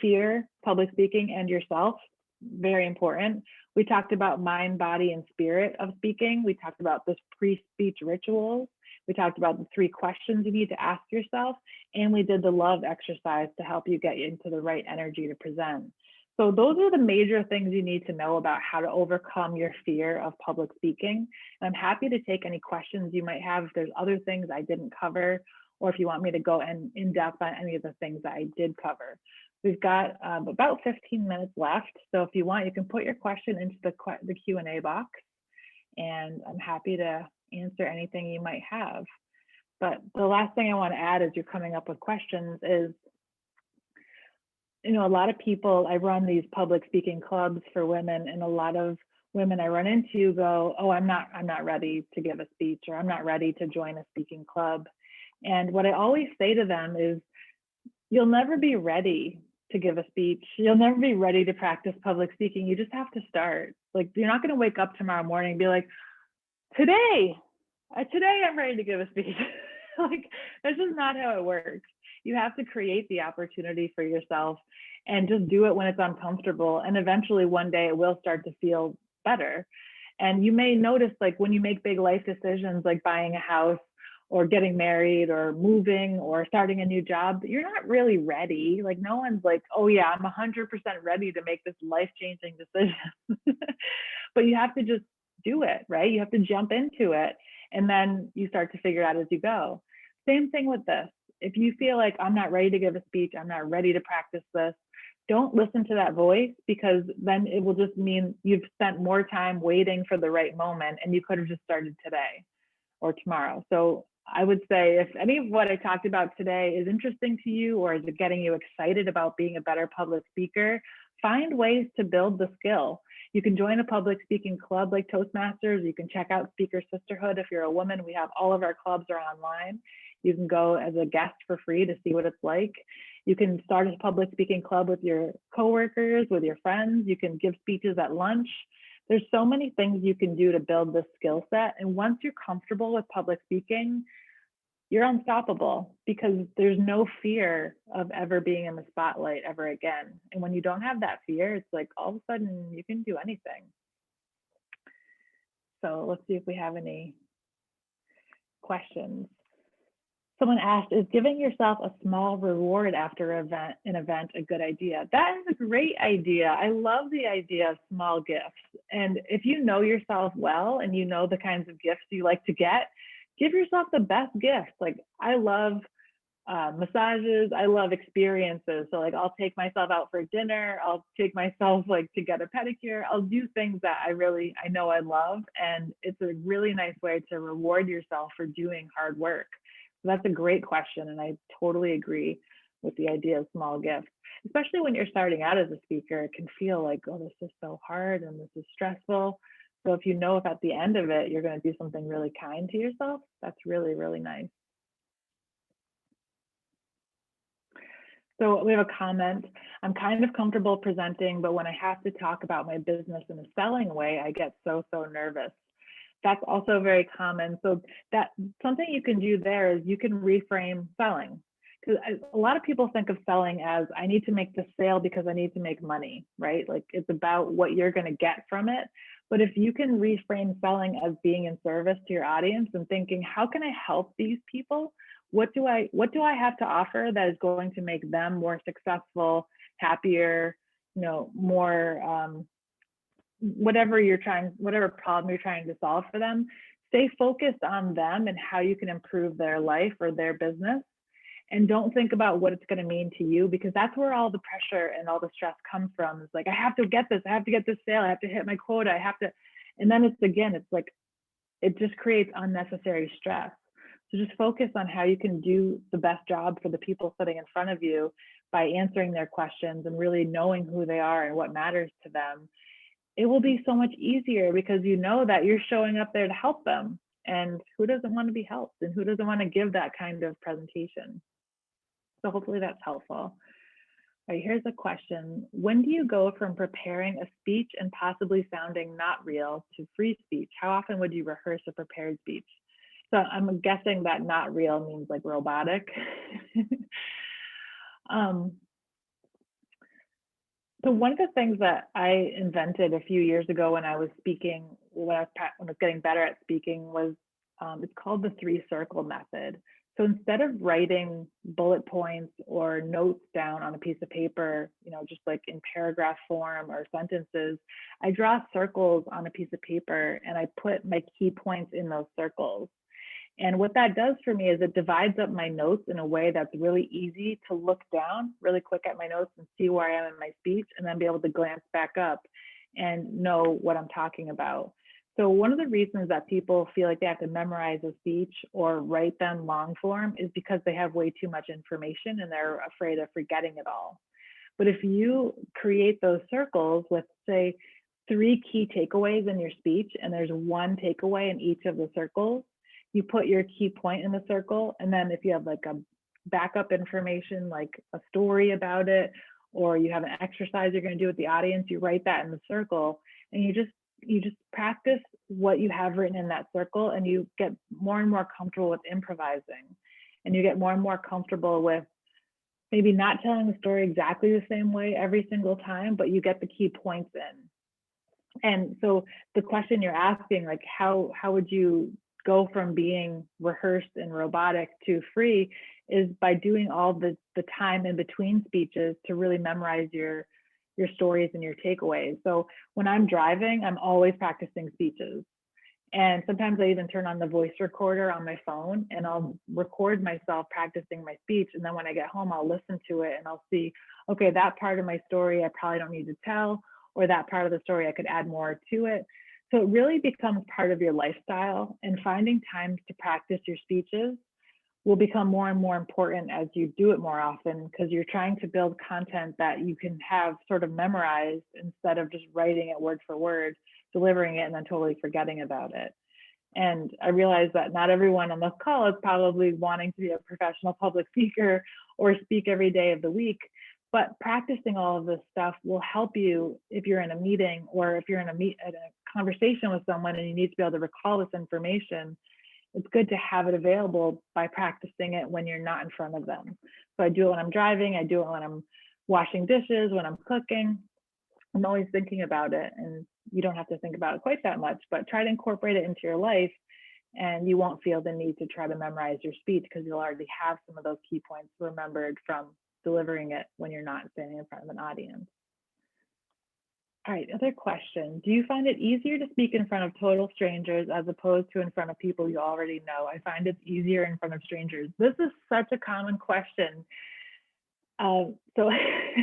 fear, public speaking, and yourself. Very important. We talked about mind, body, and spirit of speaking. We talked about the pre-speech rituals. We talked about the 3 questions you need to ask yourself, and we did the love exercise to help you get into the right energy to present. So those are the major things you need to know about how to overcome your fear of public speaking. And I'm happy to take any questions you might have if there's other things I didn't cover, or if you want me to go in depth on any of the things that I did cover. We've got about 15 minutes left. So if you want, you can put your question into the Q&A box, and I'm happy to answer anything you might have. But the last thing I want to add as you're coming up with questions is, a lot of people, I run these public speaking clubs for women, and a lot of women I run into go, oh, I'm not ready to give a speech, or I'm not ready to join a speaking club. And what I always say to them is, you'll never be ready to give a speech. You'll never be ready to practice public speaking. You just have to start. Like, you're not going to wake up tomorrow morning and be like, today I'm ready to give a speech. Like, that's just not how it works. You have to create the opportunity for yourself and just do it when it's uncomfortable. And eventually one day it will start to feel better. And you may notice, like, when you make big life decisions, like buying a house or getting married or moving or starting a new job, you're not really ready. Like, no one's like, oh yeah, I'm 100% ready to make this life-changing decision. But you have to just do it, right? You have to jump into it, and then you start to figure out as you go. Same thing with this. If you feel like, I'm not ready to give a speech, I'm not ready to practice this, don't listen to that voice, because then it will just mean you've spent more time waiting for the right moment, and you could have just started today or tomorrow. So I would say, if any of what I talked about today is interesting to you, or is it getting you excited about being a better public speaker, find ways to build the skill. You can join a public speaking club like Toastmasters. You can check out Speaker Sisterhood. If you're a woman, we have all of our clubs are online. You can go as a guest for free to see what it's like. You can start a public speaking club with your coworkers, with your friends. You can give speeches at lunch. There's so many things you can do to build this skill set. And once you're comfortable with public speaking, you're unstoppable, because there's no fear of ever being in the spotlight ever again. And when you don't have that fear, it's like all of a sudden you can do anything. So let's see if we have any questions. Someone asked, is giving yourself a small reward after an event a good idea? That is a great idea. I love the idea of small gifts. And if you know yourself well and you know the kinds of gifts you like to get, give yourself the best gift. Like, I love massages. I love experiences. So like, I'll take myself out for dinner. I'll take myself like to get a pedicure. I'll do things that I know I love. And it's a really nice way to reward yourself for doing hard work. So that's a great question. And I totally agree with the idea of small gifts, especially when you're starting out as a speaker. It can feel like, oh, this is so hard and this is stressful. So if you know if at the end of it, you're going to do something really kind to yourself, that's really, really nice. So we have a comment. I'm kind of comfortable presenting, but when I have to talk about my business in a selling way, I get so nervous. That's also very common. So that something you can do there is you can reframe selling. Because a lot of people think of selling as, I need to make the sale because I need to make money, right? Like, it's about what you're going to get from it. But if you can reframe selling as being in service to your audience and thinking, how can I help these people? What do I have to offer that is going to make them more successful, happier, more whatever problem you're trying to solve for them, stay focused on them and how you can improve their life or their business. And don't think about what it's going to mean to you, because that's where all the pressure and all the stress comes from. It's like, I have to get this sale, I have to hit my quota, I have to, and then it's like, it just creates unnecessary stress. So just focus on how you can do the best job for the people sitting in front of you by answering their questions and really knowing who they are and what matters to them. It will be so much easier because you know that you're showing up there to help them. And who doesn't want to be helped? And who doesn't want to give that kind of presentation? So hopefully that's helpful. All right, here's a question. When do you go from preparing a speech and possibly sounding not real to free speech? How often would you rehearse a prepared speech? So I'm guessing that not real means like robotic. So one of the things that I invented a few years ago when I was speaking, when I was getting better at speaking, was it's called the 3-circle method. So instead of writing bullet points or notes down on a piece of paper, just like in paragraph form or sentences, I draw circles on a piece of paper and I put my key points in those circles. And what that does for me is it divides up my notes in a way that's really easy to look down really quick at my notes and see where I am in my speech, and then be able to glance back up and know what I'm talking about. So one of the reasons that people feel like they have to memorize a speech or write them long form is because they have way too much information and they're afraid of forgetting it all. But if you create those circles with, say, 3 key takeaways in your speech, and there's 1 takeaway in each of the circles, you put your key point in the circle, and then if you have like a backup information, like a story about it, or you have an exercise you're going to do with the audience, you write that in the circle, and you just practice what you have written in that circle, and you get more and more comfortable with improvising, and you get more and more comfortable with maybe not telling the story exactly the same way every single time, but you get the key points in. And so the question you're asking, like how would you go from being rehearsed and robotic to free, is by doing all the time in between speeches to really memorize your stories and your takeaways. So when I'm driving, I'm always practicing speeches. And sometimes I even turn on the voice recorder on my phone and I'll record myself practicing my speech. And then when I get home, I'll listen to it and I'll see, okay, that part of my story I probably don't need to tell, or that part of the story I could add more to it. So it really becomes part of your lifestyle, and finding times to practice your speeches will become more and more important as you do it more often, because you're trying to build content that you can have sort of memorized instead of just writing it word for word, delivering it, and then totally forgetting about it. And I realize that not everyone on this call is probably wanting to be a professional public speaker or speak every day of the week, but practicing all of this stuff will help you if you're in a meeting, or if you're in a conversation with someone and you need to be able to recall this information. It's good to have it available by practicing it when you're not in front of them. So I do it when I'm driving, I do it when I'm washing dishes, when I'm cooking. I'm always thinking about it, and you don't have to think about it quite that much, but try to incorporate it into your life, and you won't feel the need to try to memorize your speech because you'll already have some of those key points remembered from delivering it when you're not standing in front of an audience. All right, other question. Do you find it easier to speak in front of total strangers as opposed to in front of people you already know? I find it's easier in front of strangers. This is such a common question. So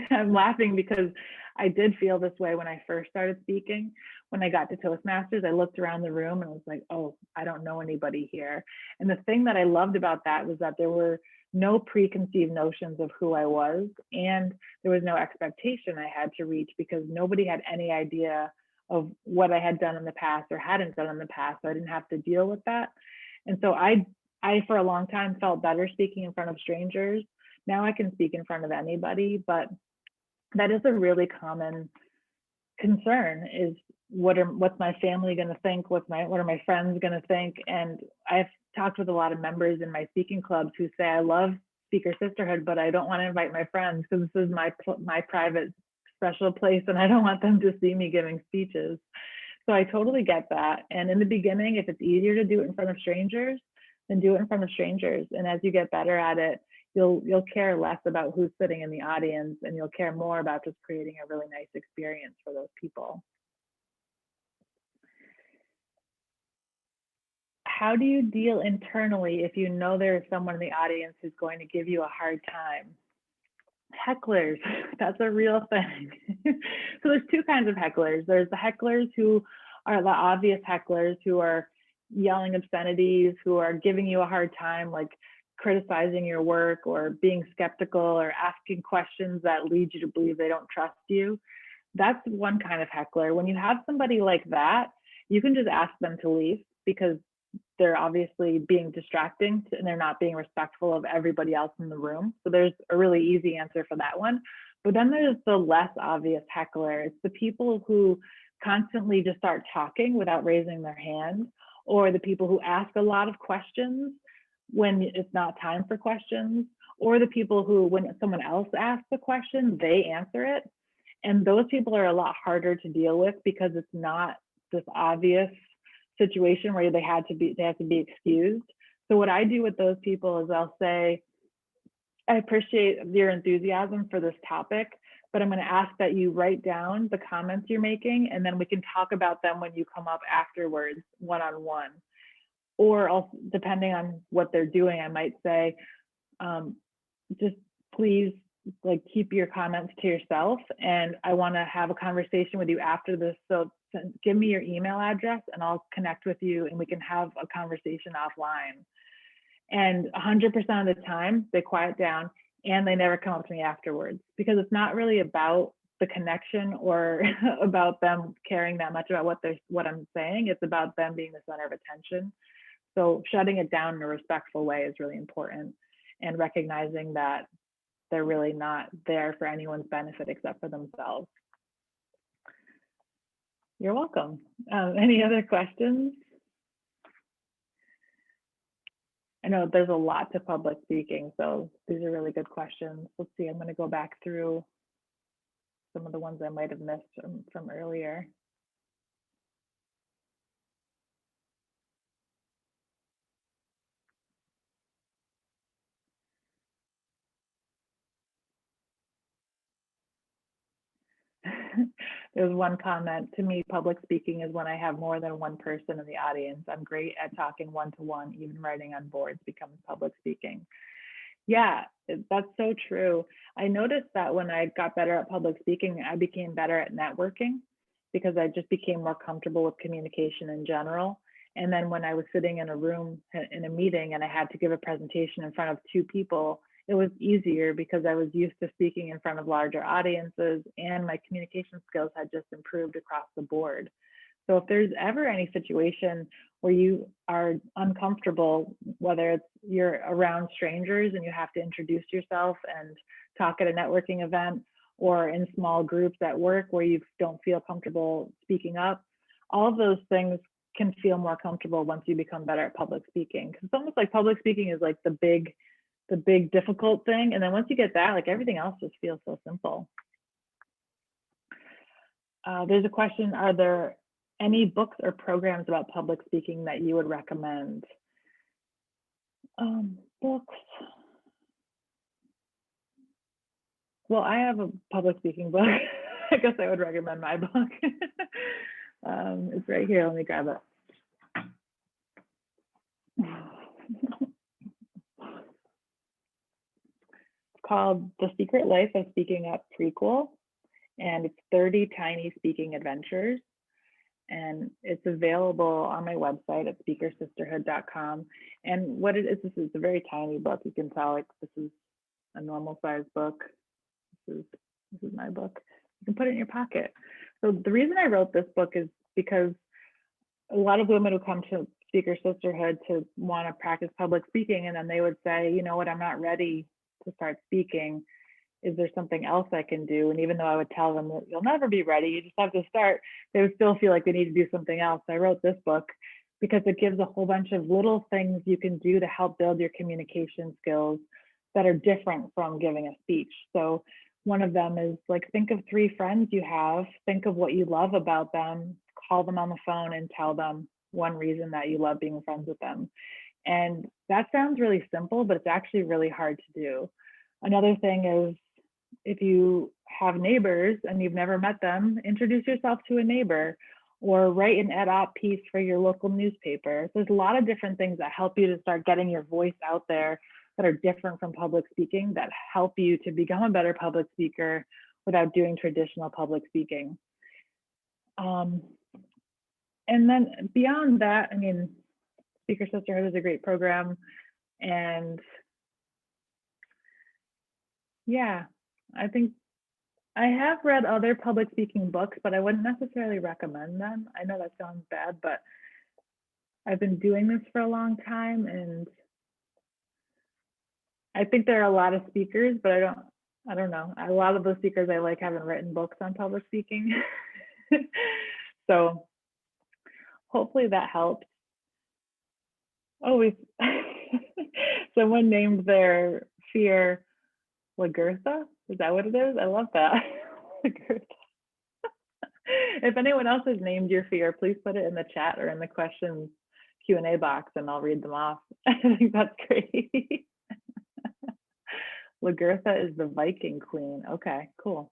I'm laughing because I did feel this way when I first started speaking. When I got to Toastmasters, I looked around the room and was like, oh, I don't know anybody here. And the thing that I loved about that was that there were no preconceived notions of who I was, and there was no expectation I had to reach, because nobody had any idea of what I had done in the past or hadn't done in the past, so I didn't have to deal with that. And so I for a long time felt better speaking in front of strangers. Now I can speak in front of anybody, but that is a really common concern, is what's my family going to think, what are my friends going to think. And I've talked with a lot of members in my speaking clubs who say, I love Speaker Sisterhood, but I don't want to invite my friends because this is my private special place, and I don't want them to see me giving speeches. So I totally get that. And in the beginning, if it's easier to do it in front of strangers, then do it in front of strangers. And as you get better at it, you'll care less about who's sitting in the audience, and you'll care more about just creating a really nice experience for those people. how do you deal internally if you know there is someone in the audience who's going to give you a hard time? Hecklers, that's a real thing. So there's two kinds of hecklers. There's the hecklers who are the obvious hecklers who are yelling obscenities, who are giving you a hard time, like criticizing your work or being skeptical or asking questions that lead you to believe they don't trust you. That's one kind of heckler. When you have somebody like that, you can just ask them to leave because they're obviously being distracting and they're not being respectful of everybody else in the room. So there's a really easy answer for that one. But then there's the less obvious heckler. It's the people who constantly just start talking without raising their hand, or the people who ask a lot of questions when it's not time for questions, or the people who, when someone else asks a question, they answer it. And those people are a lot harder to deal with because it's not this obvious situation where they have to be excused. So what I do with those people is I'll say, I appreciate your enthusiasm for this topic, but I'm going to ask that you write down the comments you're making, and then we can talk about them when you come up afterwards, one-on-one. Or I'll, depending on what they're doing, I might say, just please like keep your comments to yourself, and I want to have a conversation with you after this. So give me your email address and I'll connect with you and we can have a conversation offline. And 100% of the time they quiet down and they never come up to me afterwards, because it's not really about the connection or about them caring that much about what I'm saying. It's about them being the center of attention. So shutting it down in a respectful way is really important, and recognizing that they're really not there for anyone's benefit except for themselves. You're welcome. Any other questions? I know there's a lot to public speaking, so these are really good questions. Let's see, I'm going to go back through some of the ones I might have missed from earlier. There's one comment, to me, public speaking is when I have more than one person in the audience. I'm great at talking one-to-one, even writing on boards becomes public speaking. Yeah, that's so true. I noticed that when I got better at public speaking, I became better at networking because I just became more comfortable with communication in general. And then when I was sitting in a room in a meeting and I had to give a presentation in front of two people, it was easier because I was used to speaking in front of larger audiences and my communication skills had just improved across the board. So if there's ever any situation where you are uncomfortable, whether it's you're around strangers and you have to introduce yourself and talk at a networking event, or in small groups at work where you don't feel comfortable speaking up, all of those things can feel more comfortable once you become better at public speaking. Because it's almost like public speaking is like the big difficult thing. And then once you get that, like everything else just feels so simple. There's a question, are there any books or programs about public speaking that you would recommend? Books. Well, I have a public speaking book. I guess I would recommend my book. It's right here. Let me grab it. It's called The Secret Life of Speaking Up, Prequel, and it's 30 Tiny Speaking Adventures. And it's available on my website at speakersisterhood.com. And what it is, this is a very tiny book. You can tell, like, this is a normal size book. This is my book. You can put it in your pocket. So the reason I wrote this book is because a lot of women who come to Speaker Sisterhood to want to practice public speaking, and then they would say, you know what, I'm not ready to start speaking. Is there something else I can do? And even though I would tell them that you'll never be ready, you just have to start, they would still feel like they need to do something else. I wrote this book because it gives a whole bunch of little things you can do to help build your communication skills that are different from giving a speech. So one of them is like, think of 3 friends you have, think of what you love about them, call them on the phone and tell them one reason that you love being friends with them. And that sounds really simple, but it's actually really hard to do. Another thing is, if you have neighbors and you've never met them, introduce yourself to a neighbor. or write an ad op piece for your local newspaper. There's a lot of different things that help you to start getting your voice out there that are different from public speaking, that help you to become a better public speaker without doing traditional public speaking. And then beyond that, I mean, Speaker Sisterhood is a great program. And yeah, I think I have read other public speaking books, but I wouldn't necessarily recommend them. I know that sounds bad, but I've been doing this for a long time, and I think there are a lot of speakers, but I don't know. A lot of those speakers I like haven't written books on public speaking. So hopefully that helps. Oh, someone named their fear Lagertha. Is that what it is? I love that. Lagertha. If anyone else has named your fear, please put it in the chat or in the questions Q&A box, and I'll read them off. I think that's great. Lagertha is the Viking queen. Okay, cool.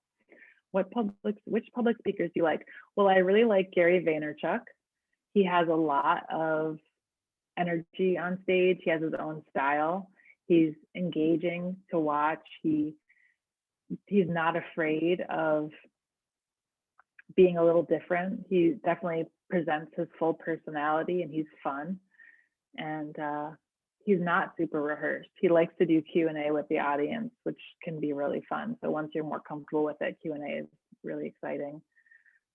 Which public speakers do you like? Well, I really like Gary Vaynerchuk. He has a lot of energy on stage. He has his own style. He's engaging to watch. He's not afraid of being a little different. He definitely presents his full personality, and he's fun. And he's not super rehearsed. He likes to do Q&A with the audience, which can be really fun. So once you're more comfortable with it, Q&A is really exciting.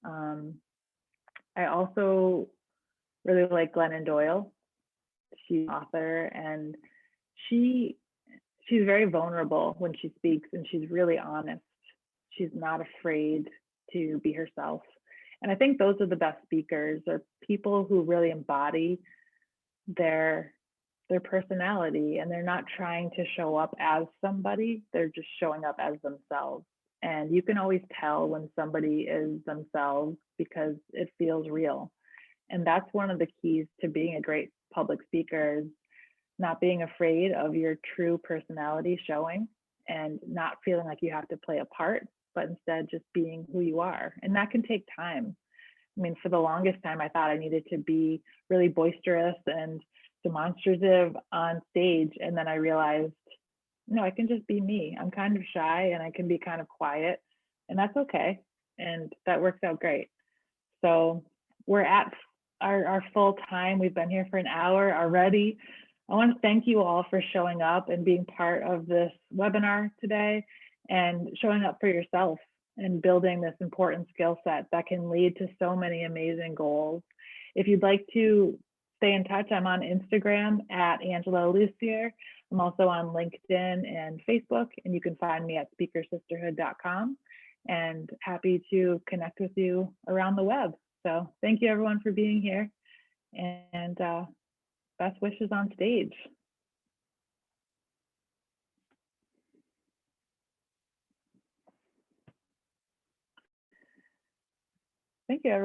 I also really like Glennon Doyle. She's an author, and she's very vulnerable when she speaks, and she's really honest. She's not afraid to be herself. And I think those are the best speakers, are people who really embody their personality, and they're not trying to show up as somebody, they're just showing up as themselves. And you can always tell when somebody is themselves because it feels real. And that's one of the keys to being a great public speaker, is not being afraid of your true personality showing, and not feeling like you have to play a part, but instead just being who you are. And that can take time. I mean, for the longest time, I thought I needed to be really boisterous and demonstrative on stage. And then I realized, no, I can just be me. I'm kind of shy, and I can be kind of quiet, and that's okay. And that works out great. So we're at our full time. We've been here for an hour already. I want to thank you all for showing up and being part of this webinar today, and showing up for yourself and building this important skill set that can lead to so many amazing goals. If you'd like to stay in touch, I'm on Instagram at Angela Lussier. I'm also on LinkedIn and Facebook, and you can find me at speakersisterhood.com, and happy to connect with you around the web. So thank you everyone for being here, and best wishes on stage. Thank you, everyone.